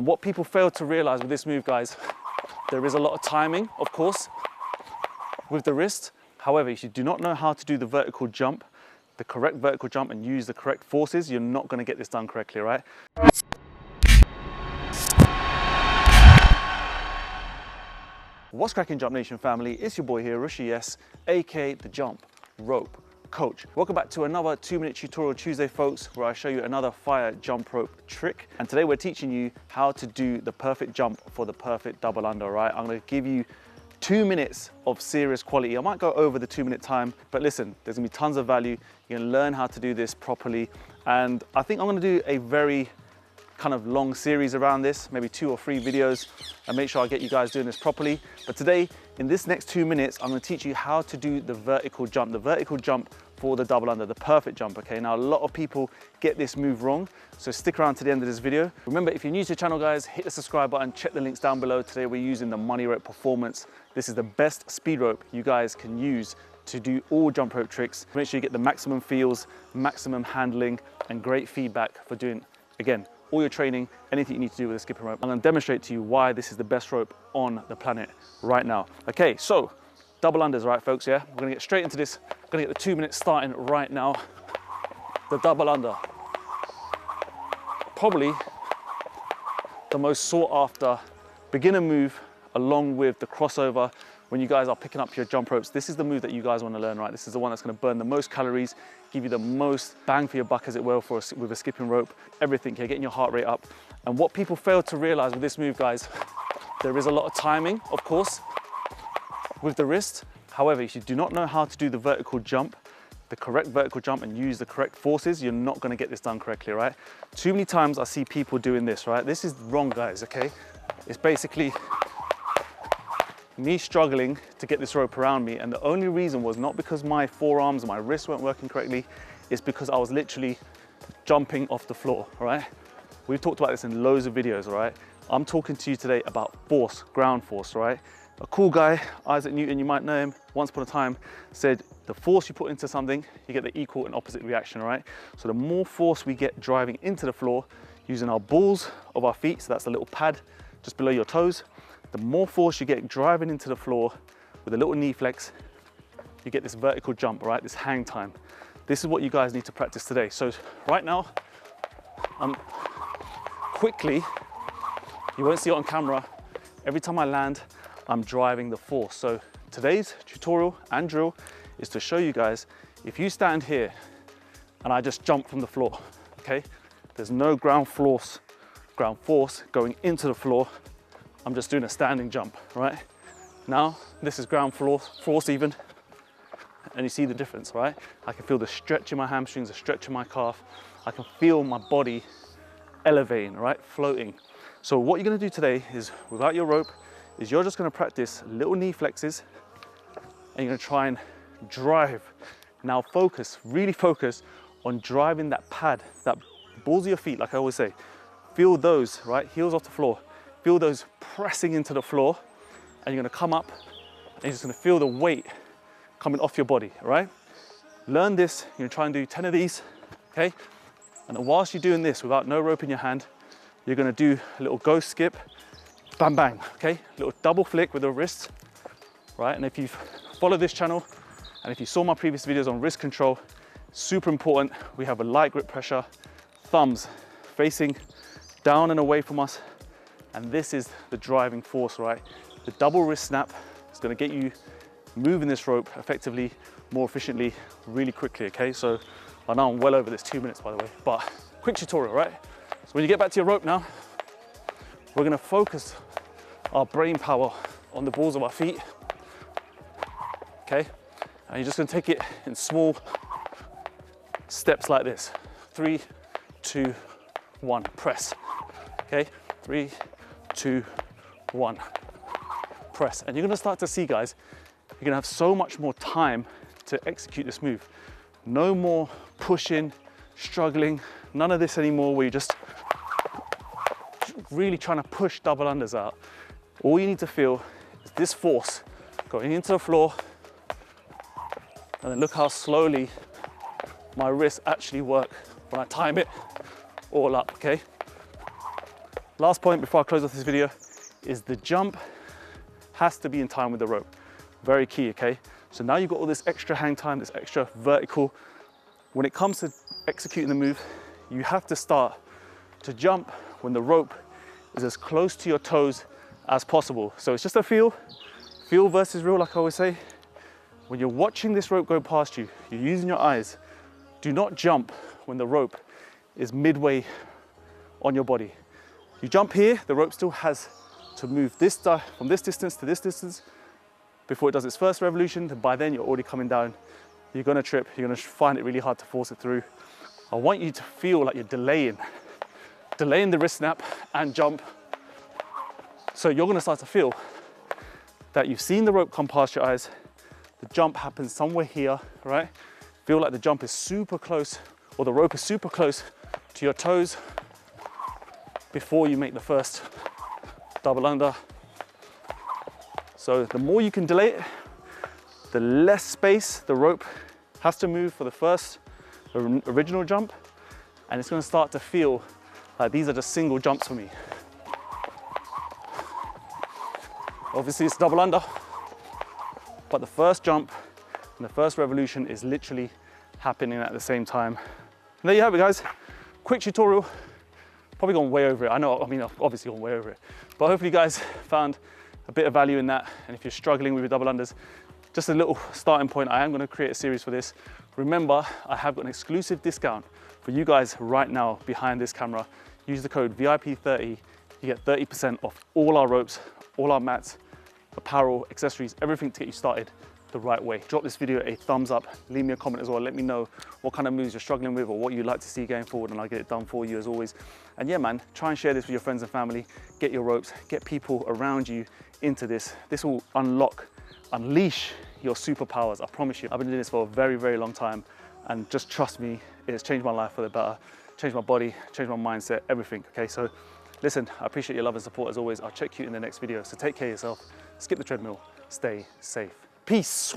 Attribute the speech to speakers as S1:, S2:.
S1: And what people fail to realize with this move, guys, there is a lot of timing, of course, with the wrist. However, if you do not know how to do the vertical jump, the correct vertical jump, and use the correct forces, you're not going to get this done correctly, right? What's cracking, Jump Nation family? It's your boy here, Rushy S, aka the Jump Rope Coach. Welcome back to another 2-minute tutorial Tuesday, folks, where I show you another fire jump rope trick. And today we're teaching you how to do the perfect jump for the perfect double under, right? I'm going to give you 2 minutes of serious quality. I might go over the 2-minute time, but listen, there's gonna be tons of value. You're gonna learn how to do this properly. And I think I'm gonna do a very kind of long series around this, maybe 2 or 3 videos, and make sure I get you guys doing this properly. But today, in this next 2 minutes, I'm gonna teach you how to do the vertical jump for the double under, the perfect jump, okay? Now, a lot of people get this move wrong, so stick around to the end of this video. Remember, if you're new to the channel, guys, hit the subscribe button, check the links down below. Today, we're using the Money Rope Performance. This is the best speed rope you guys can use to do all jump rope tricks. Make sure you get the maximum feels, maximum handling, and great feedback for doing, again, all your training, anything you need to do with a skipping rope. I'm gonna demonstrate to you why this is the best rope on the planet right now. Okay, so double unders, right, folks, yeah? We're gonna get straight into this. I'm gonna get the 2 minutes starting right now. The double under. Probably the most sought after beginner move, along with the crossover. When you guys are picking up your jump ropes, this is the move that you guys want to learn, right? This is the one that's going to burn the most calories, give you the most bang for your buck, as it will, with a skipping rope. Everything here, getting your heart rate up. And what people fail to realize with this move, guys, there is a lot of timing, of course, with the wrist. However, if you do not know how to do the vertical jump, the correct vertical jump, and use the correct forces, you're not going to get this done correctly, right? Too many times I see people doing this, right? This is wrong, guys, okay? It's basically me struggling to get this rope around me, and the only reason was not because my forearms and my wrists weren't working correctly, it's because I was literally jumping off the floor, right? We've talked about this in loads of videos, right? I'm talking to you today about force, ground force, right? A cool guy, Isaac Newton, you might know him, once upon a time said, the force you put into something, you get the equal and opposite reaction, right? So the more force we get driving into the floor, using our balls of our feet, so that's the little pad just below your toes, the more force you get driving into the floor with a little knee flex, you get this vertical jump, right? This hang time. This is what you guys need to practice today. So right now, quickly, you won't see it on camera, every time I land, I'm driving the force. So today's tutorial and drill is to show you guys, if you stand here and I just jump from the floor, okay? There's no ground force going into the floor. I'm just doing a standing jump, right? Now, this is ground force even, and you see the difference, right? I can feel the stretch in my hamstrings, the stretch in my calf. I can feel my body elevating, right? Floating. So what you're gonna do today is, without your rope, is you're just gonna practice little knee flexes, and you're gonna try and drive. Now focus, really focus on driving that pad, that balls of your feet, like I always say. Feel those, right? Heels off the floor. Feel those pressing into the floor, and you're gonna come up, and you're just gonna feel the weight coming off your body, right? Learn this, you're gonna try and do 10 of these, okay? And then whilst you're doing this without no rope in your hand, you're gonna do a little ghost skip, bang, bang, okay? Little double flick with the wrist, right? And if you've followed this channel, and if you saw my previous videos on wrist control, super important, we have a light grip pressure, thumbs facing down and away from us, and this is the driving force, right? The double wrist snap is gonna get you moving this rope effectively, more efficiently, really quickly, okay? So I know I'm well over this 2 minutes, by the way, but quick tutorial, right? So when you get back to your rope now, we're gonna focus our brain power on the balls of our feet, okay? And you're just gonna take it in small steps like this. 3, 2, 1, press, okay? 3, 2, 1, press. And you're gonna start to see, guys, you're gonna have so much more time to execute this move. No more pushing, struggling, none of this anymore where you're just really trying to push double unders out. All you need to feel is this force going into the floor, and then look how slowly my wrists actually work when I time it all up, okay? Last point before I close off this video is the jump has to be in time with the rope. Very key, okay? So now you've got all this extra hang time, this extra vertical. When it comes to executing the move, you have to start to jump when the rope is as close to your toes as possible. So it's just a feel versus real, like I always say. When you're watching this rope go past you, you're using your eyes. Do not jump when the rope is midway on your body. You jump here, the rope still has to move from this distance to this distance before it does its first revolution. By then you're already coming down. You're gonna trip, you're gonna find it really hard to force it through. I want you to feel like you're delaying the wrist snap and jump. So you're gonna start to feel that you've seen the rope come past your eyes. The jump happens somewhere here, right? Feel like the jump is super close, or the rope is super close to your toes before you make the first double under. So the more you can delay it, the less space the rope has to move for the first original jump, and it's going to start to feel like these are just single jumps for me. Obviously it's double under, but the first jump and the first revolution is literally happening at the same time. And there you have it, guys. Quick tutorial. Probably gone way over it. I know, I mean, I've obviously gone way over it, but hopefully you guys found a bit of value in that. And if you're struggling with your double unders, just a little starting point. I am going to create a series for this. Remember, I have got an exclusive discount for you guys right now behind this camera. Use the code VIP30. You get 30% off all our ropes, all our mats, apparel, accessories, everything to get you started the right way. Drop this video a thumbs up, leave me a comment as well, let me know what kind of moves you're struggling with or what you'd like to see going forward, and I'll get it done for you as always. And yeah man, try and share this with your friends and family, get your ropes, get people around you into this. This will unleash your superpowers, I promise you. I've been doing this for a very, very long time, and just trust me, it has changed my life for the better, changed my body, changed my mindset, everything, okay? So listen, I appreciate your love and support as always. I'll check you in the next video, so take care of yourself, skip the treadmill, stay safe. Peace.